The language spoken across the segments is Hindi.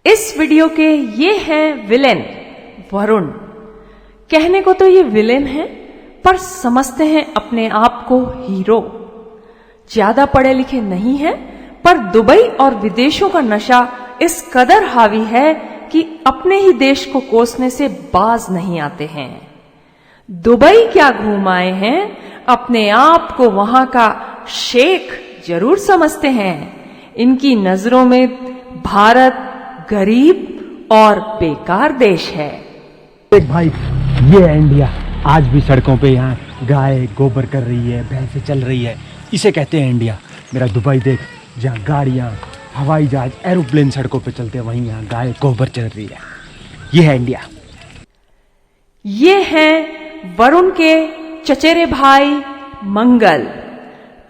इस वीडियो के ये हैं विलेन वरुण। कहने को तो ये विलेन है, पर समझते हैं अपने आप को हीरो। ज्यादा पढ़े लिखे नहीं है, पर दुबई और विदेशों का नशा इस कदर हावी है कि अपने ही देश को कोसने से बाज नहीं आते हैं। दुबई क्या घूम आए हैं, अपने आप को वहां का शेख जरूर समझते हैं। इनकी नजरों में भारत गरीब और बेकार देश है। देख भाई, ये है इंडिया। आज भी सड़कों पे यहाँ गाय गोबर कर रही है, भैंसें चल रही है, इसे कहते हैं इंडिया। मेरा दुबई देख, जहाँ गाड़ियाँ, हवाई जहाज, एरोप्लेन सड़कों पे चलते हैं, वहीं यहाँ गाय गोबर चल रही है। ये है इंडिया। ये हैं वरुण के चचेरे भाई मंगल।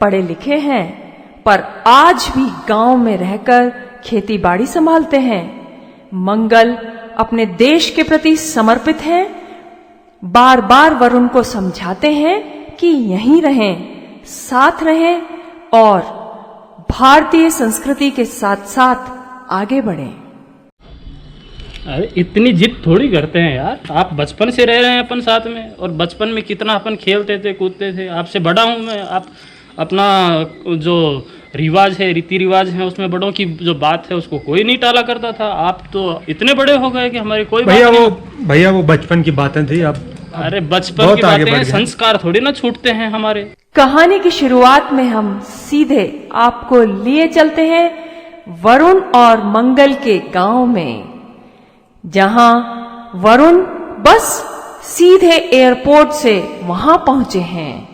पढ़े लिखे हैं, पर आज भी गांव में रहकर खेती बाड़ी संभालते हैं। मंगल अपने देश के प्रति समर्पित हैं। बार बार वरुण को समझाते हैं कि यहीं रहें, साथ रहें और भारतीय संस्कृति के साथ साथ आगे बढ़ें। अरे इतनी जिद थोड़ी करते हैं यार, आप बचपन से रह रहे हैं अपन साथ में, और बचपन में कितना अपन खेलते थे कूदते थे। आपसे बड़ा हूँ मैं, आप अपना जो रिवाज है, रीति रिवाज है, उसमें बड़ों की जो बात है उसको कोई नहीं टाला करता था। आप तो इतने बड़े हो गए कि हमारी कोई भैया वो बचपन की बातें थी। अब अरे बचपन की बातें हैं, संस्कार थोड़ी ना छूटते हैं हमारे। कहानी की शुरुआत में हम सीधे आपको लिए चलते हैं वरुण और मंगल के गांव में, जहां वरुण बस सीधे एयरपोर्ट से वहां पहुंचे हैं।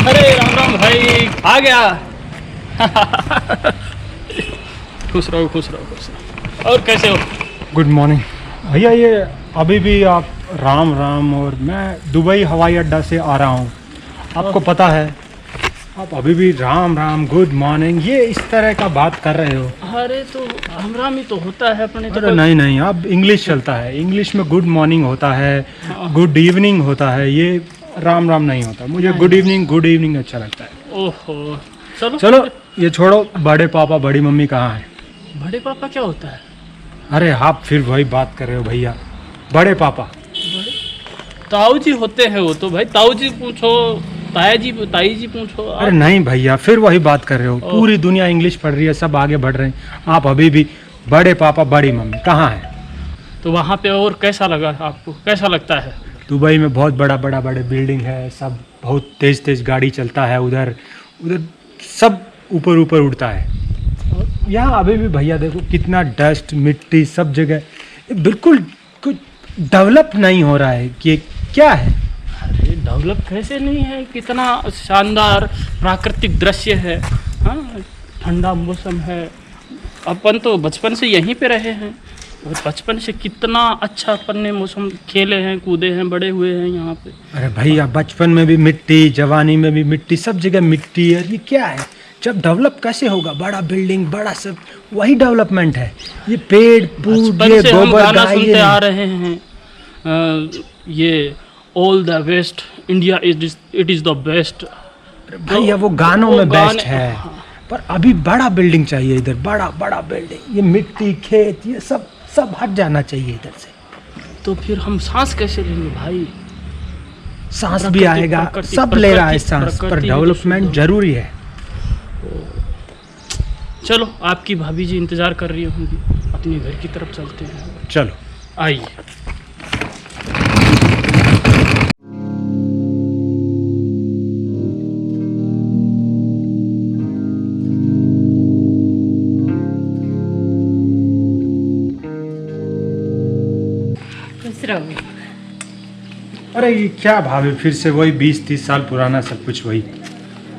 अरे राम राम भाई, आ गया। खुश रहो खुश रहो खुश रहो। और कैसे हो? गुड मॉर्निंग भैया। ये अभी भी आप राम राम, और मैं दुबई हवाई अड्डा से आ रहा हूँ। आपको पता है, आप अभी भी राम राम गुड मॉर्निंग ये इस तरह का बात कर रहे हो। अरे तो राम राम ही तो होता है अपने तो। अरे नहीं नहीं, अब इंग्लिश चलता है। इंग्लिश में गुड मॉर्निंग होता है, गुड इवनिंग होता है, ये राम राम नहीं होता। मुझे गुड इवनिंग अच्छा लगता है। ओहो, चलो चलो ये छोड़ो। बड़े पापा बड़ी मम्मी कहाँ हैं? बड़े पापा क्या होता है? अरे आप फिर वही बात कर रहे हो भैया। बड़े पापा ताऊ जी होते हैं वो तो। भाई ताऊ जी पूछो, ताई जी पूछो। अरे नहीं भैया, फिर वही बात कर रहे हो। पूरी दुनिया इंग्लिश पढ़ रही है, सब आगे बढ़ रहे हैं, आप अभी भी बड़े पापा बड़ी मम्मी कहाँ हैं? तो वहाँ पे और कैसा लगा आपको, कैसा लगता है? दुबई में बहुत बड़े बिल्डिंग है, सब बहुत तेज गाड़ी चलता है, उधर सब ऊपर उड़ता है। यहाँ अभी भी भैया देखो कितना डस्ट मिट्टी सब जगह, बिल्कुल कुछ डेवलप नहीं हो रहा है। कि क्या है? अरे डेवलप कैसे नहीं है, कितना शानदार प्राकृतिक दृश्य है। हाँ, ठंडा मौसम है। अपन तो बचपन से यहीं पे रहे हैं, और बचपन से कितना अच्छा अपन ने मौसम खेले हैं, कूदे हैं, बड़े हुए हैं यहाँ पे। अरे भैया बचपन में भी मिट्टी, जवानी में भी मिट्टी, सब जगह मिट्टी है। ये क्या है? जब डेवलप कैसे होगा? बड़ा बिल्डिंग, बड़ा सब, वही डेवलपमेंट है। ये पेड़ बचपन से हम गाना सुनते आ रहे हैं, ये all the best India it is the best. भैया वो गानों में बेस्ट है, पर अभी बड़ा बिल्डिंग चाहिए इधर, बड़ा बिल्डिंग। ये मिट्टी खेत ये सब हट जाना चाहिए इधर से। तो फिर हम सांस कैसे लेंगे भाई? सांस भी आएगा, सब ले रहा है सांस, पर डेवलपमेंट जरूरी है। चलो, आपकी भाभी जी इंतजार कर रही होंगी, अपने घर की तरफ चलते हैं। चलो आइए। अरे ये क्या भाभी, फिर से वही 20-30 साल पुराना सब कुछ वही,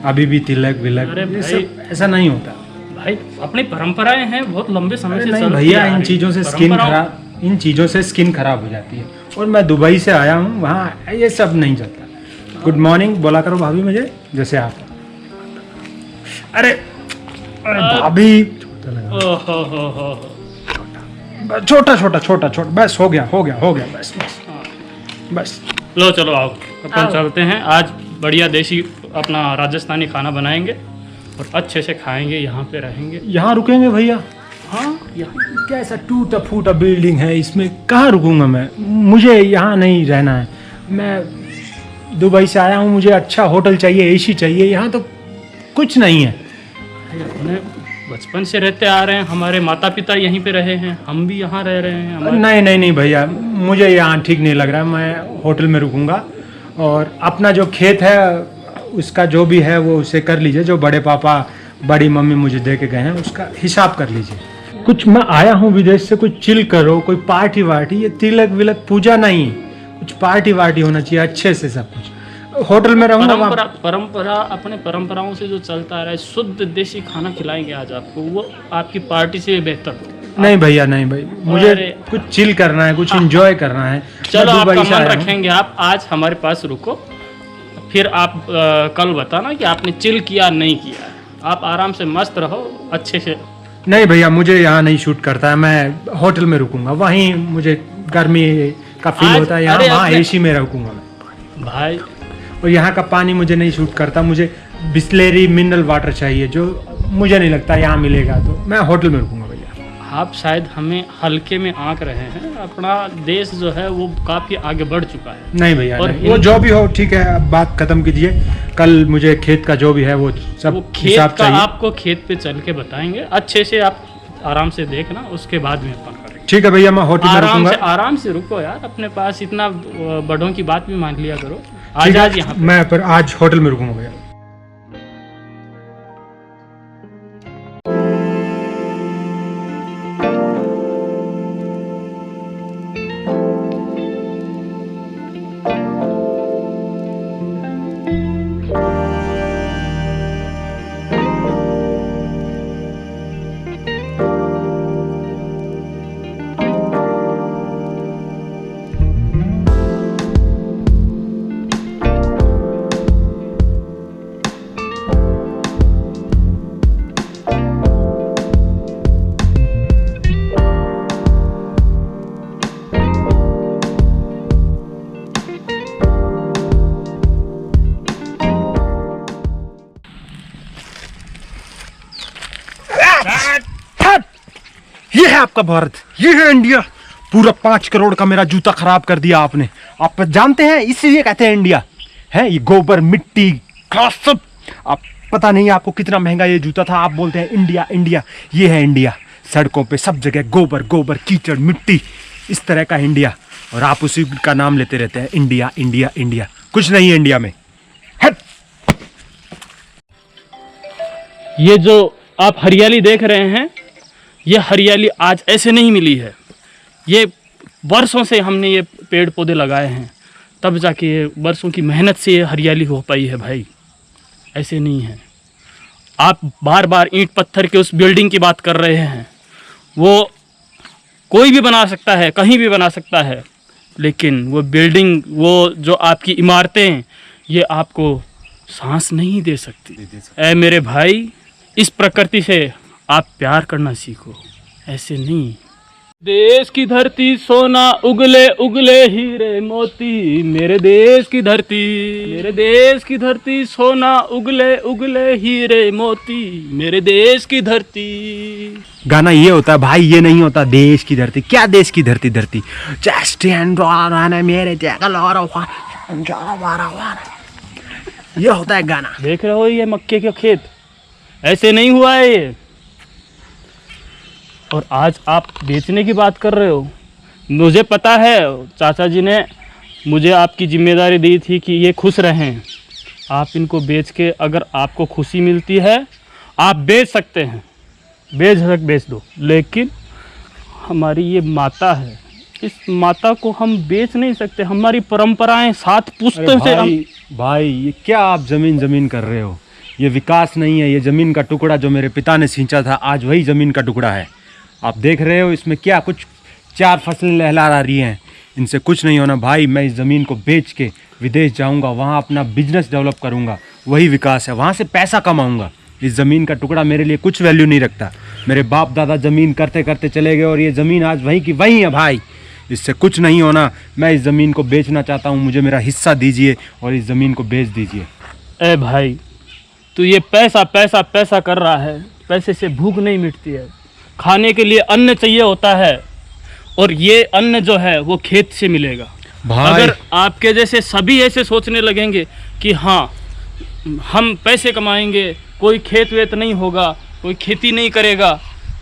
अभी भी तिलक विलक। अरे ये भाई, सब ऐसा नहीं होता भाई। अपनी परंपराएं हैं, बहुत लंबे समय से नहीं भैया, इन चीज़ों से स्किन खराब हो जाती है। और मैं दुबई से आया हूँ, वहाँ ये सब नहीं चलता। गुड मॉर्निंग बोला करो भाभी मुझे, जैसे आप। अरे भाभी छोटा, बस हो गया बस। बस लो चलो आओ अपन चलते हैं। आज बढ़िया देसी अपना राजस्थानी खाना बनाएंगे और अच्छे से खाएंगे, यहाँ पे रहेंगे। यहाँ रुकेंगे भैया? हाँ यहाँ कैसा टूटा फूटा बिल्डिंग है, इसमें कहाँ रुकूंगा मैं? मुझे यहाँ नहीं रहना है। मैं दुबई से आया हूँ, मुझे अच्छा होटल चाहिए, एसी चाहिए। यहाँ तो कुछ नहीं है। अपने बचपन से रहते आ रहे हैं, हमारे माता पिता यहीं पे रहे हैं, हम भी यहाँ रह रहे हैं। नहीं नहीं नहीं भैया, मुझे यहाँ ठीक नहीं लग रहा है। मैं होटल में रुकूंगा और अपना जो खेत है उसका जो भी है वो उसे कर लीजिए। जो बड़े पापा बड़ी मम्मी मुझे दे के गए हैं उसका हिसाब कर लीजिए। कुछ मैं आया हूँ विदेश से, कुछ चिल करो, कोई पार्टी वार्टी, ये तिलक विलक पूजा नहीं, कुछ पार्टी वार्टी होना चाहिए अच्छे से सब कुछ। होटल में रहूंगा। परंपरा अपने परंपराओं से जो चलता आ रहा है, शुद्ध देसी खाना खिलाएंगे आज आपको, वो आपकी पार्टी से बेहतर। नहीं भैया, नहीं भाई, मुझे कुछ चिल करना है, कुछ एंजॉय करना है। चलो आपका मन रखेंगे। आप आज हमारे पास रुको, फिर आप कल बताना कि आपने चिल किया नहीं किया। आप आराम से मस्त रहो अच्छे से। नहीं भैया, मुझे यहाँ नहीं शूट करता है। मैं होटल में रुकूंगा, वहीं मुझे गर्मी का फील होता है। यहाँ वहाँ एसी में रुकूंगा मैं भाई। और यहाँ का पानी मुझे नहीं शूट करता। मुझे बिस्लेरी मिनरल वाटर चाहिए, जो मुझे नहीं लगता यहाँ मिलेगा। तो मैं होटल में रुकूंगा भैया। आप शायद हमें हल्के में आंक रहे हैं। अपना देश जो है वो काफ़ी आगे बढ़ चुका है। नहीं भैया, और नहीं। वो जो भी हो ठीक है, अब बात खत्म कीजिए। कल मुझे खेत का जो भी है वो सब वो खेत का आपको खेत पे चल के बताएंगे अच्छे से। आप आराम से देखना, उसके बाद में अपन करेंगे। ठीक है भैया, मैं होटल में रुकूंगा। आराम से रुको यार, अपने पास इतना बड़ों की बात भी मान लिया करो। आज यहाँ मैं पर आज होटल में रुकूंगा भैया। ये है आपका भारत, ये है इंडिया। पूरा 5 करोड़ का मेरा जूता खराब कर दिया आपने। आप जानते हैं इसलिए कहते हैं इंडिया है। ये गोबर मिट्टी घास सब, आप पता नहीं आपको कितना महंगा ये जूता था। आप बोलते हैं इंडिया इंडिया। ये है इंडिया। सड़कों पे सब जगह गोबर गोबर कीचड़ मिट्टी, इस तरह का इंडिया। और आप उसी का नाम लेते रहते हैं इंडिया इंडिया इंडिया। कुछ नहीं है इंडिया में। हट। ये जो आप हरियाली देख रहे हैं, ये हरियाली आज ऐसे नहीं मिली है। ये वर्षों से हमने ये पेड़ पौधे लगाए हैं, तब जाके ये वर्षों की मेहनत से ये हरियाली हो पाई है भाई। ऐसे नहीं है। आप बार बार ईंट पत्थर के उस बिल्डिंग की बात कर रहे हैं। वो कोई भी बना सकता है, कहीं भी बना सकता है, लेकिन वो बिल्डिंग, वो जो आपकी इमारतें, ये आपको सांस नहीं दे सकती। ऐ मेरे भाई, इस प्रकृति से आप प्यार करना सीखो, ऐसे नहीं। देश की धरती सोना उगले उगले हीरे मोती, मेरे देश की धरती, मेरे देश की धरती सोना उगले उगले हीरे मोती, मेरे देश की धरती। गाना ये होता है भाई, ये नहीं होता देश की धरती। क्या देश की धरती? धरती मेरे ये होता है गाना। देख रहे हो ये मक्के के खेत, ऐसे नहीं हुआ है ये। और आज आप बेचने की बात कर रहे हो। मुझे पता है चाचा जी ने मुझे आपकी जिम्मेदारी दी थी कि ये खुश रहें। आप इनको बेच के अगर आपको खुशी मिलती है आप बेच सकते हैं, बेच दो। लेकिन हमारी ये माता है, इस माता को हम बेच नहीं सकते। हमारी परंपराएं 7 पुश्तों से भाई ये क्या आप जमीन कर रहे हो? ये विकास नहीं है। ये ज़मीन का टुकड़ा जो मेरे पिता ने सींचा था, आज वही ज़मीन का टुकड़ा है। आप देख रहे हो इसमें क्या कुछ 4 फसलें लहला रही हैं। इनसे कुछ नहीं होना भाई। मैं इस ज़मीन को बेच के विदेश जाऊंगा, वहाँ अपना बिजनेस डेवलप करूंगा, वही विकास है। वहाँ से पैसा कमाऊंगा। इस ज़मीन का टुकड़ा मेरे लिए कुछ वैल्यू नहीं रखता। मेरे बाप दादा ज़मीन करते करते चले गए और ये ज़मीन आज वहीं की वहीं है भाई। इससे कुछ नहीं होना। मैं इस ज़मीन को बेचना चाहता हूँ, मुझे मेरा हिस्सा दीजिए और इस ज़मीन को बेच दीजिए। ए भाई, तू ये पैसा पैसा पैसा कर रहा है, पैसे से भूख नहीं मिटती है। खाने के लिए अन्न चाहिए होता है, और ये अन्न जो है वो खेत से मिलेगा। भाई अगर आपके जैसे सभी ऐसे सोचने लगेंगे कि हाँ हम पैसे कमाएंगे, कोई खेत वेत नहीं होगा, कोई खेती नहीं करेगा,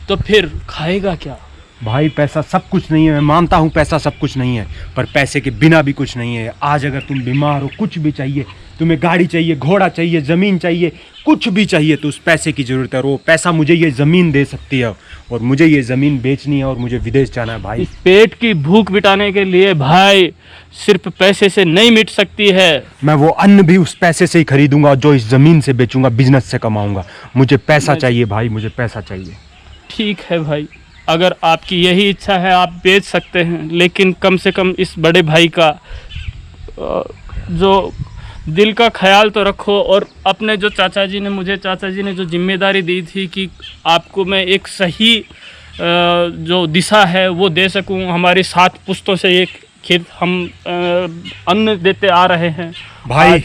तो फिर खाएगा क्या? भाई पैसा सब कुछ नहीं है, मैं मानता हूँ पैसा सब कुछ नहीं है, पर पैसे के बिना भी कुछ नहीं है। आज अगर तुम बीमार हो, कुछ भी चाहिए, तुम्हें गाड़ी चाहिए, घोड़ा चाहिए, ज़मीन चाहिए, कुछ भी चाहिए, तो उस पैसे की ज़रूरत है। और वो पैसा मुझे ये ज़मीन दे सकती है, और मुझे ये ज़मीन बेचनी है और मुझे विदेश जाना है। भाई इस पेट की भूख मिटाने के लिए भाई सिर्फ पैसे से नहीं मिट सकती है। मैं वो अन्न भी उस पैसे से ही खरीदूंगा जो इस ज़मीन से बेचूंगा, बिजनेस से कमाऊंगा। मुझे पैसा चाहिए भाई, मुझे पैसा चाहिए। ठीक है भाई, अगर आपकी यही इच्छा है आप बेच सकते हैं, लेकिन कम से कम इस बड़े भाई का जो दिल का ख्याल तो रखो। और अपने जो चाचा जी ने जो जिम्मेदारी दी थी कि आपको मैं एक सही जो दिशा है वो दे सकूं, हमारी 7 पुश्तों से एक खेत हम अन्न देते आ रहे हैं भाई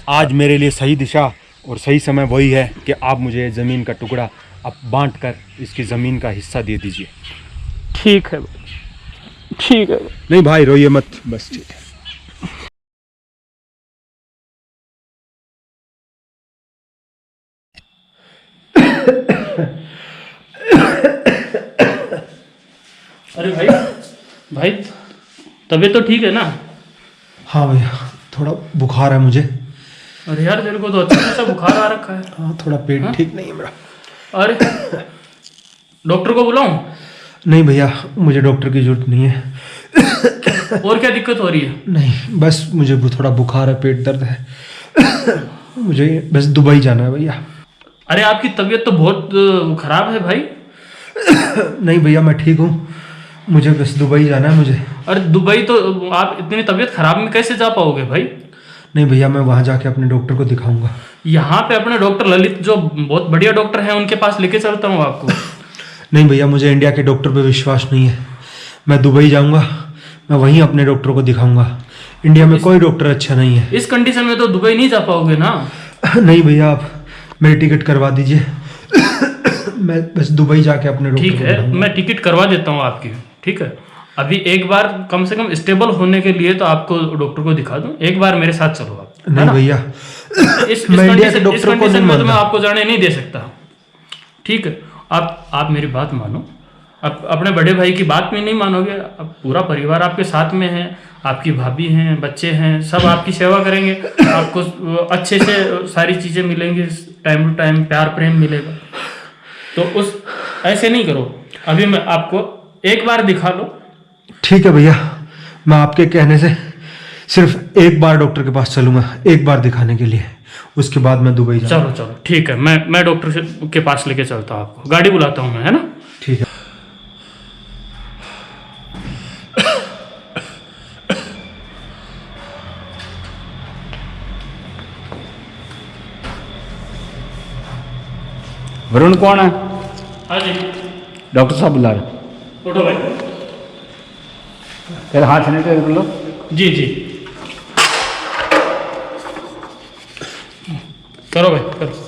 आज मेरे लिए सही दिशा और सही समय वही है कि आप मुझे ज़मीन का टुकड़ा अब बांट कर इसकी ज़मीन का हिस्सा दे दीजिए। ठीक है भाई, ठीक है। नहीं भाई रोइए मत, बस ठीक है। अरे भाई तबीयत तो ठीक है ना? हाँ भैया, थोड़ा बुखार है मुझे। अरे यार तेरे को तो अच्छा खासा बुखार आ रखा है। हाँ, थोड़ा पेट ठीक नहीं है मेरा। अरे डॉक्टर को बुलाऊं? नहीं भैया, मुझे डॉक्टर की जरूरत नहीं है। और क्या दिक्कत हो रही है? नहीं, बस मुझे थोड़ा बुखार है, पेट दर्द है। मुझे बस दुबई जाना है भैया। अरे आपकी तबीयत तो बहुत खराब है भाई। नहीं भैया, मैं ठीक हूँ, मुझे बस दुबई जाना है मुझे। अरे दुबई तो आप इतनी तबीयत खराब में कैसे जा पाओगे भाई? नहीं भैया, मैं वहाँ जाके अपने डॉक्टर को दिखाऊंगा। यहाँ पे अपने डॉक्टर ललित जो बहुत बढ़िया डॉक्टर हैं उनके पास लेके चलता हूँ आपको। नहीं भैया, मुझे इंडिया के डॉक्टर पे विश्वास नहीं है। मैं दुबई जाऊंगा, मैं वहीं अपने डॉक्टर को दिखाऊंगा। इंडिया में कोई डॉक्टर अच्छा नहीं है। इस कंडीशन में तो दुबई नहीं जा पाओगे ना। नहीं भैया, आप मेरी टिकट करवा दीजिए। मैं बस दुबई जाके अपने डॉक्टर ठीक है, मैं टिकट करवा देता हूँ आपकी। ठीक है, अभी एक बार कम से कम स्टेबल होने के लिए तो आपको डॉक्टर को दिखा दूं। एक बार मेरे साथ चलो आप। नहीं भैया, इस मैं इंडिया के कंडीशन डॉक्टर को नहीं में तो मैं मानता। आपको जाने नहीं दे सकता। ठीक है, आप मेरी बात मानो। आप अपने बड़े भाई की बात में नहीं मानोगे। अब पूरा परिवार आपके साथ में है, आपकी भाभी हैं, बच्चे हैं, सब आपकी सेवा करेंगे। आपको अच्छे से सारी चीज़ें मिलेंगी, टाइम टू टाइम प्यार प्रेम मिलेगा। तो उस ऐसे नहीं करो। अभी मैं आपको एक बार दिखा लो। ठीक है भैया, मैं आपके कहने से सिर्फ एक बार डॉक्टर के पास चलूंगा, एक बार दिखाने के लिए। उसके बाद मैं दुबई जाऊंगा। चलो ठीक है, मैं डॉक्टर के पास लेके चलता हूँ आपको। गाड़ी बुलाता हूँ मैं, है ना? ठीक है। वरुण कौन है? हाँ जी, डॉक्टर साहब बुला रहे। उठो भाई। फिर हाथ सैनिटाइजर कर लो। जी करो भाई, करो।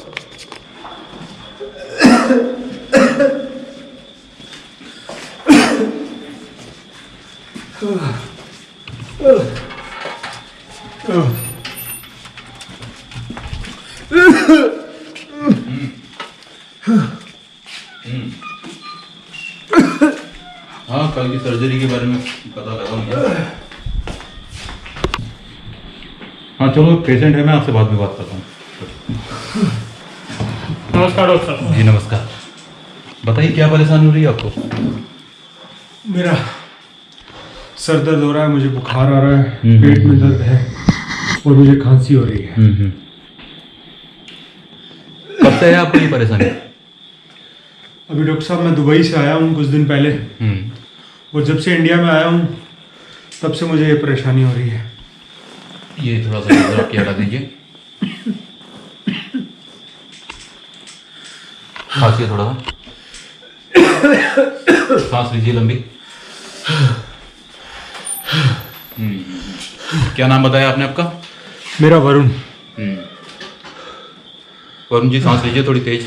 हाँ, कल की सर्जरी के बारे में पता लगा मुझे। हाँ चलो, पेशेंट है, मैं आपसे बाद में बात करता हूँ। नमस्कार डॉक्टर साहब। जी नमस्कार। बताइए क्या परेशानी हो रही है आपको? मेरा सर दर्द हो रहा है, मुझे बुखार आ रहा है, पेट में दर्द है और मुझे खांसी हो रही है। कब से है आपको ये परेशानी? अभी डॉक्टर साहब, मैं दुबई से आया हूँ कुछ दिन पहले, और जब से इंडिया में आया हूँ तब से मुझे ये परेशानी हो रही है। ये थोड़ा सा नजर आपकी हटा दीजिए। खांसी है थोड़ा सा, सांस लीजिए लंबी। क्या नाम बताया आपने आपका? मेरा वरुण। वरुण जी सांस लीजिए थोड़ी तेज।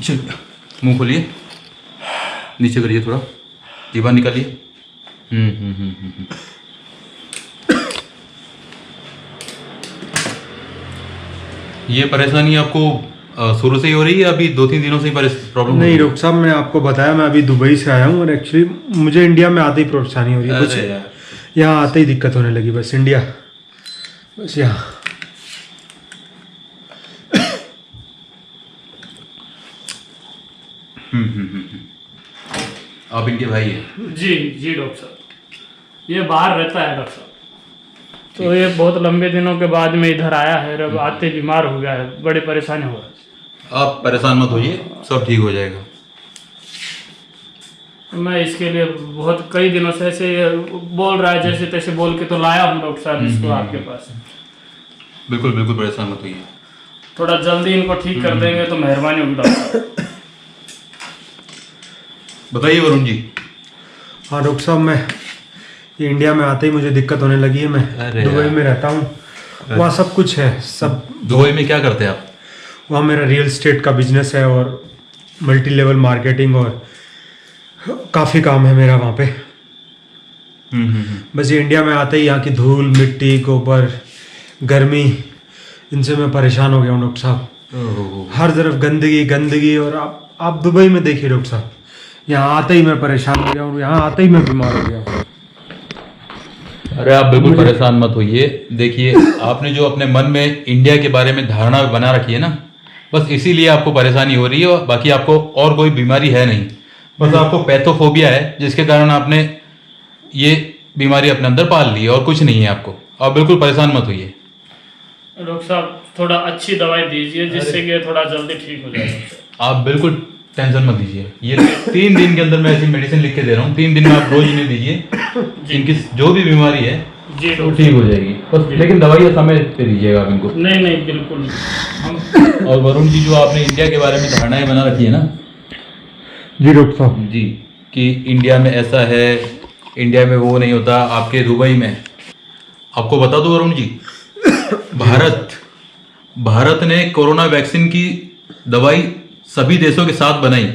चलिए, मुंह खोलिए, नीचे करिए थोड़ा, जीवा निकालिए। ये परेशानी आपको शुरू से ही हो रही है, अभी 2-3 दिनों से ही प्रॉब्लम? नहीं डॉक्टर साहब, मैं आपको बताया मैं अभी दुबई से आया हूँ और एक्चुअली मुझे इंडिया में आते ही परेशानी हो रही है। अरे यार, कुछ यहाँ आते ही दिक्कत होने लगी, बस इंडिया, बस यहाँ। आप इनके भाई हैं? जी जी डॉक्टर साहब, ये बाहर रहता है डॉक्टर साहब, तो ये बहुत लंबे दिनों के बाद में इधर आया है, अब आते बीमार हो गया है, बड़ी परेशानी हो रही है। आप परेशान मत होइए, सब ठीक हो जाएगा। मैं इसके लिए बहुत कई दिनों से ऐसे बोल रहा है, जैसे तैसे बोल के तो लाया हूँ डॉक्टर साहब इसको आपके पास। बिल्कुल बिल्कुल परेशान मत होइए। थोड़ा जल्दी इनको ठीक कर देंगे तो मेहरबानी होगी डॉक्टर साहब। बताइए वरुण जी। हाँ डॉक्टर साहब, मैं ये इंडिया में आते ही मुझे दिक्कत होने लगी है। मैं अरे दुबई यार। में रहता हूँ, वहाँ सब कुछ है, सब। दुबई में क्या करते हैं आप? वहाँ मेरा रियल एस्टेट का बिजनेस है और मल्टी लेवल मार्केटिंग और काफ़ी काम है मेरा वहाँ पे। बस ये इंडिया में आते ही यहाँ की धूल, मिट्टी, गोबर, गर्मी, इनसे मैं परेशान हो गया हूँ डॉक्टर साहब। हर तरफ गंदगी गंदगी, और आप दुबई में देखिए डॉक्टर साहब, यहाँ आते ही मैं परेशान हो गया हूँ, यहाँ आते ही मैं बीमार हो गया हूँ। अरे आप बिल्कुल परेशान मत होइए। देखिए, आपने जो अपने मन में इंडिया के बारे में धारणा बना रखी है ना, बस इसीलिए आपको परेशानी हो रही है, और बाकी आपको और कोई बीमारी है नहीं। बस आपको पैथोफोबिया है, जिसके कारण आपने ये बीमारी अपने अंदर पाल ली है, और कुछ नहीं है आपको। आप बिल्कुल परेशान मत होइए। डॉक्टर साहब थोड़ा अच्छी दवाई दीजिए जिससे कि थोड़ा जल्दी ठीक हो जाए। आप बिल्कुल टेंशन मत लीजिए। ये 3 दिन के अंदर मैं ऐसी मेडिसिन लिख के दे रहा हूँ, 3 दिन में आप रोज इन्हें दीजिए। इनकी जो भी बीमारी है जी वो ठीक हो जाएगी, बस लेकिन दवाइयाँ समय पे दीजिएगा आप इनको। नहीं नहीं बिल्कुल हम। और वरुण जी, जो आपने इंडिया के बारे में धारणाएं बना रखी है ना जी डॉक्टर साहब जी, कि इंडिया में ऐसा है, इंडिया में वो नहीं होता, आपके दुबई में, आपको बता दो वरुण जी, भारत ने कोरोना वैक्सीन की दवाई सभी देशों के साथ बनाई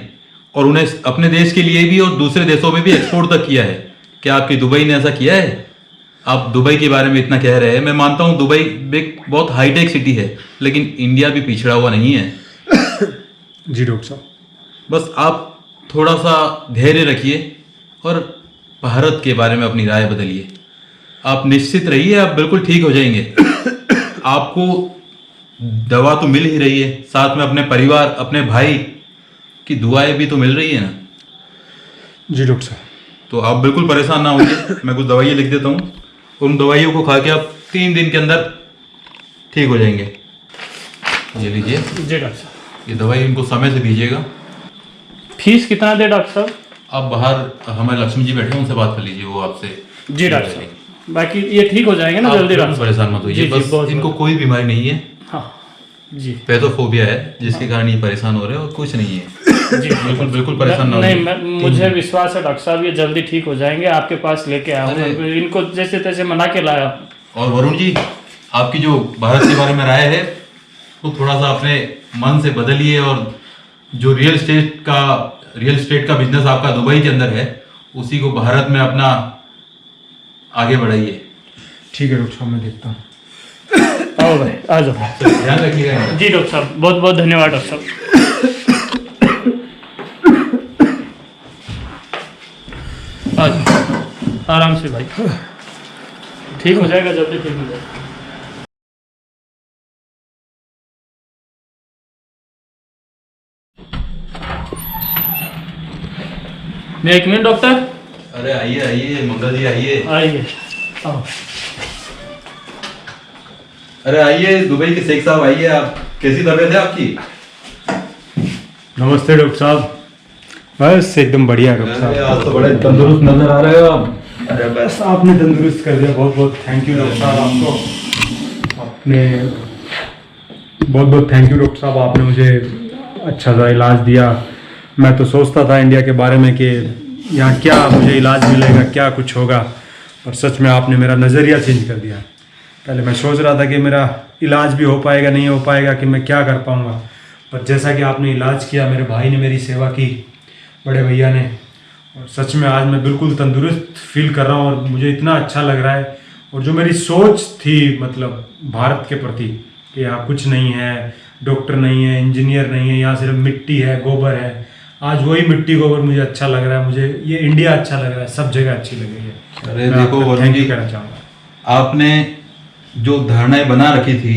और उन्हें अपने देश के लिए भी और दूसरे देशों में भी एक्सपोर्ट तक किया है। क्या आपकी दुबई ने ऐसा किया है? आप दुबई के बारे में इतना कह रहे हैं, मैं मानता हूँ दुबई एक बहुत हाईटेक सिटी है, लेकिन इंडिया भी पिछड़ा हुआ नहीं है। जी डॉक्टर साहब, बस आप थोड़ा सा धैर्य रखिए और भारत के बारे में अपनी राय बदलिए। आप निश्चित रहिए, आप बिल्कुल ठीक हो जाएंगे। आपको दवा तो मिल ही रही है, साथ में अपने परिवार, अपने भाई की दुआएं भी तो मिल रही है ना। जी डॉक्टर साहब, तो आप बिल्कुल परेशान ना होइए। मैं कुछ दवाइयाँ लिख देता हूँ, उन दवाइयों को खा के आप 3 दिन के अंदर ठीक हो जाएंगे। ये लीजिए जी डॉक्टर साहब। ये दवाई इनको समय से दीजिएगा। फीस कितना दे डॉक्टर साहब? आप बाहर हमारे लक्ष्मी जी बैठे हैं, उनसे बात कर लीजिए, वो आपसे। जी डॉक्टर साहब, बाकी ये ठीक हो जाएंगे ना आप जल्दी बिल्कुल डॉक्टर साहब? परेशान मत होइए, जी, बस बहुत- इनको कोई बीमारी नहीं है, हाँ जी पैथोफोबिया है, जिसके कारण ये परेशान हो रहे हैं और कुछ नहीं है। जी बिल्कुल बिल्कुल परेशान ना नहीं, होइए। मुझे विश्वास है डॉक्टर साहब, ये जल्दी ठीक हो जाएंगे। आपके पास लेके आया हूँ, अरे। इनको जैसे तैसे मना के लाया हूँ। और वरुण जी, आपकी जो भारत के बारे में राय है वो थोड़ा सा अपने मन से बदलिए, और जो रियल एस्टेट का बिजनेस आपका दुबई के अंदर है, उसी को भारत में अपना आगे बढ़ाइए। ठीक है डॉक्टर साहब, मैं देखता हूँ। आओ भाई, आ जाओ। ध्यान रखिएगा इनका। जी डॉक्टर साहब, बहुत बहुत धन्यवाद डॉक्टर साहब। आ जाओ आराम से भाई, ठीक हो जाएगा, जल्दी ठीक हो जाएगा। मैं 1 मिनट डॉक्टर। अरे आइए आइए मंगल जी, आइए। आइए आओ। अरे आइए दुबई के शेख साहब, आइए। आप कैसी तबीयत है आपकी? नमस्ते डॉक्टर साहब, बस एकदम बढ़िया डॉक्टर अरे साहब। आज तो बड़े तंदुरुस्त नजर आ रहे हो आप। अरे बस आपने तंदुरुस्त कर दिया, बहुत बहुत थैंक यू डॉक्टर साहब। आपको आपने बहुत बहुत थैंक यू डॉक्टर साहब, आपने मुझे अच्छा सा इलाज दिया। मैं तो सोचता था इंडिया के बारे में कि यहाँ क्या मुझे इलाज मिलेगा, क्या कुछ होगा, पर सच में आपने मेरा नज़रिया चेंज कर दिया। पहले मैं सोच रहा था कि मेरा इलाज भी हो पाएगा नहीं हो पाएगा, कि मैं क्या कर पाऊँगा, पर जैसा कि आपने इलाज किया, मेरे भाई ने मेरी सेवा की, बड़े भैया ने, और सच में आज मैं बिल्कुल तंदुरुस्त फील कर रहा हूँ और मुझे इतना अच्छा लग रहा है। और जो मेरी सोच थी मतलब भारत के प्रति कि यहाँ कुछ नहीं है, डॉक्टर नहीं है, इंजीनियर नहीं है, यहाँ सिर्फ मिट्टी है, गोबर है, आज वही मिट्टी गोबर मुझे अच्छा लग रहा है। मुझे ये इंडिया अच्छा लग रहा है, सब जगह अच्छी लग रही है। अरे देखो वरुण थैंक यू जी, कहना चाहूँगा। आपने जो धारणाएं बना रखी थी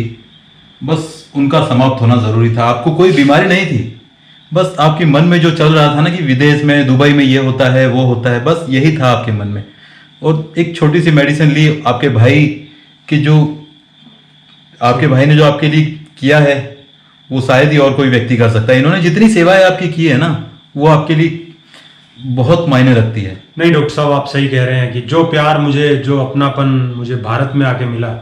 बस उनका समाप्त होना जरूरी था। आपको कोई बीमारी नहीं थी, बस आपके मन में जो चल रहा था ना कि विदेश में, दुबई में ये होता है वो होता है, बस यही था आपके मन में। और एक छोटी सी मेडिसिन ली, आपके भाई की जो आपके भाई ने जो आपके लिए किया है वो शायद ही और कोई व्यक्ति कर सकता है। इन्होंने जितनी सेवाएं आपकी की है ना वो आपके लिए बहुत मायने रखती है। नहीं डॉक्टर साहब, आप सही कह रहे हैं कि जो प्यार मुझे, जो अपनापन मुझे भारत में आके मिला,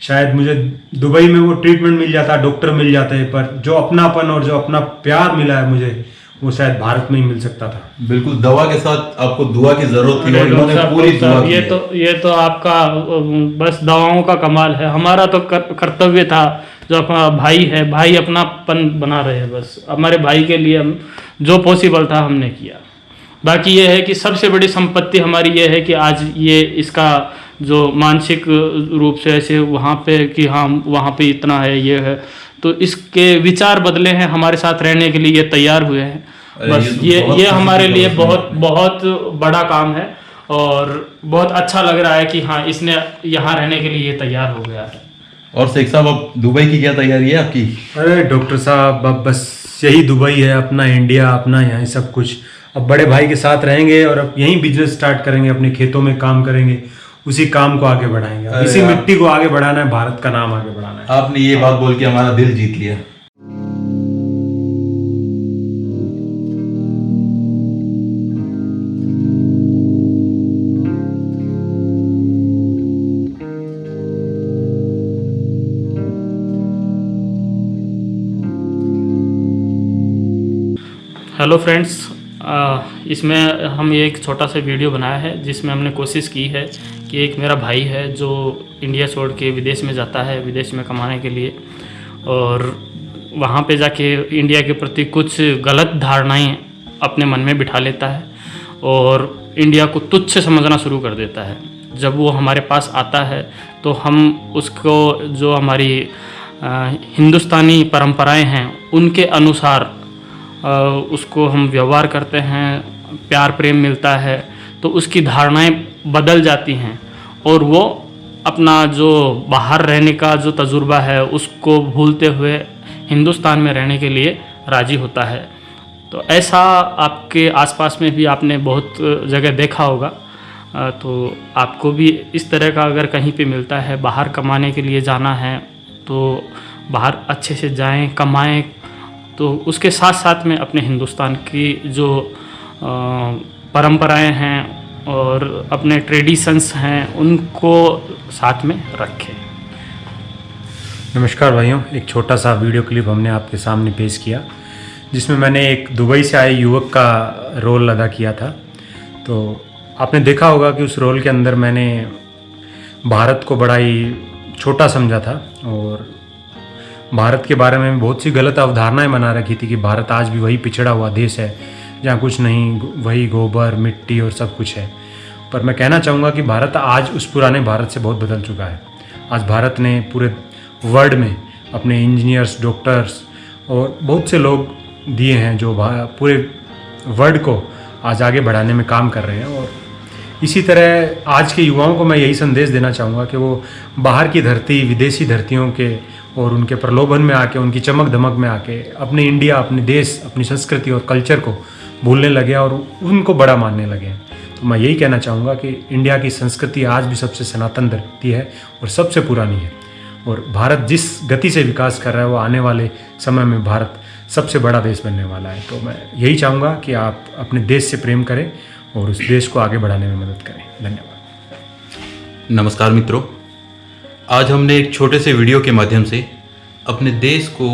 शायद मुझे दुबई में वो ट्रीटमेंट मिल जाता, डॉक्टर मिल जाते, पर जो अपनापन और जो अपना प्यार मिला है मुझे, वो शायद भारत में ही मिल सकता था। बिल्कुल, दवा के साथ आपको दुआ की जरूरत थी और इन्होंने पूरी डॉक्टर दुआ साहब, की है। ये तो आपका बस दवाओं का कमाल है। हमारा तो कर्तव्य था, जो अपना भाई है, भाई अपनापन बना रहे हैं, बस हमारे भाई के लिए हम जो पॉसिबल था हमने किया। बाकी ये है कि सबसे बड़ी संपत्ति हमारी ये है कि आज ये इसका जो मानसिक रूप से ऐसे वहाँ पे कि हाँ वहाँ पे इतना है, ये है, तो इसके विचार बदले हैं, हमारे साथ रहने के लिए ये तैयार हुए हैं। बस ये हमारे लिए बहुत बहुत बड़ा काम है और बहुत अच्छा लग रहा है कि हाँ इसने यहाँ रहने के लिए ये तैयार हो गया है। और शेख साहब, अब दुबई की क्या तैयारी है आपकी? अरे डॉक्टर साहब, अब बस यही दुबई है, अपना इंडिया, अपना यहाँ सब कुछ। अब बड़े भाई के साथ रहेंगे और अब यहीं बिजनेस स्टार्ट करेंगे, अपने खेतों में काम करेंगे, उसी काम को आगे बढ़ाएंगे। अब इसी मिट्टी को आगे बढ़ाना है, भारत का नाम आगे बढ़ाना है। आपने ये बात बोल के हमारा दिल जीत लिया। हेलो फ्रेंड्स, इसमें हम एक छोटा सा वीडियो बनाया है जिसमें हमने कोशिश की है कि एक मेरा भाई है जो इंडिया छोड़ के विदेश में जाता है, विदेश में कमाने के लिए, और वहाँ पे जाके इंडिया के प्रति कुछ गलत धारणाएं अपने मन में बिठा लेता है और इंडिया को तुच्छ समझना शुरू कर देता है। जब वो हमारे पास आता है तो हम उसको जो हमारी हिंदुस्तानी परंपराएं हैं उनके अनुसार उसको हम व्यवहार करते हैं, प्यार प्रेम मिलता है, तो उसकी धारणाएं बदल जाती हैं और वो अपना जो बाहर रहने का जो तजुर्बा है उसको भूलते हुए हिंदुस्तान में रहने के लिए राज़ी होता है। तो ऐसा आपके आसपास में भी आपने बहुत जगह देखा होगा। तो आपको भी इस तरह का अगर कहीं पे मिलता है, बाहर कमाने के लिए जाना है तो बाहर अच्छे से जाएं, कमाएं, तो उसके साथ साथ में अपने हिंदुस्तान की जो परंपराएं हैं और अपने ट्रेडिशंस हैं उनको साथ में रखें। नमस्कार भाइयों, एक छोटा सा वीडियो क्लिप हमने आपके सामने पेश किया जिसमें मैंने एक दुबई से आए युवक का रोल अदा किया था। तो आपने देखा होगा कि उस रोल के अंदर मैंने भारत को बड़ा ही छोटा समझा था और भारत के बारे में बहुत सी गलत अवधारणाएं बना रखी थी कि भारत आज भी वही पिछड़ा हुआ देश है जहाँ कुछ नहीं, वही गोबर मिट्टी और सब कुछ है। पर मैं कहना चाहूँगा कि भारत आज उस पुराने भारत से बहुत बदल चुका है। आज भारत ने पूरे वर्ल्ड में अपने इंजीनियर्स, डॉक्टर्स और बहुत से लोग दिए हैं जो पूरे वर्ल्ड को आज आगे बढ़ाने में काम कर रहे हैं। और इसी तरह आज के युवाओं को मैं यही संदेश देना चाहूँगा कि वो बाहर की धरती, विदेशी धरतियों के और उनके प्रलोभन में आके, उनकी चमक धमक में आके अपने इंडिया, अपने देश, अपनी संस्कृति और कल्चर को भूलने लगे और उनको बड़ा मानने लगे। तो मैं यही कहना चाहूँगा कि इंडिया की संस्कृति आज भी सबसे सनातन धरती है और सबसे पुरानी है। और भारत जिस गति से विकास कर रहा है वो आने वाले समय में भारत सबसे बड़ा देश बनने वाला है। तो मैं यही चाहूँगा कि आप अपने देश से प्रेम करें और उस देश को आगे बढ़ाने में मदद करें। धन्यवाद। नमस्कार मित्रों, आज हमने एक छोटे से वीडियो के माध्यम से अपने देश को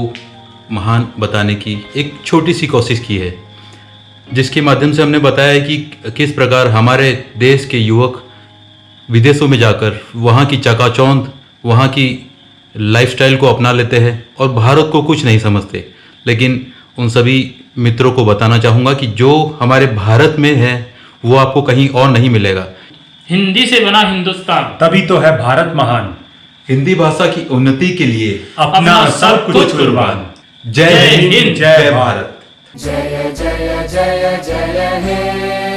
महान बताने की एक छोटी सी कोशिश की है, जिसके माध्यम से हमने बताया है कि किस प्रकार हमारे देश के युवक विदेशों में जाकर वहाँ की चकाचौंध, वहाँ की लाइफस्टाइल को अपना लेते हैं और भारत को कुछ नहीं समझते। लेकिन उन सभी मित्रों को बताना चाहूँगा कि जो हमारे भारत में है वो आपको कहीं और नहीं मिलेगा। हिंदी से बना हिंदुस्तान, तभी तो है भारत महान, हिंदी भाषा की उन्नति के लिए अपना सब कुछ कुर्बान। जय हिंद, जय भारत। जय जय जय जय हे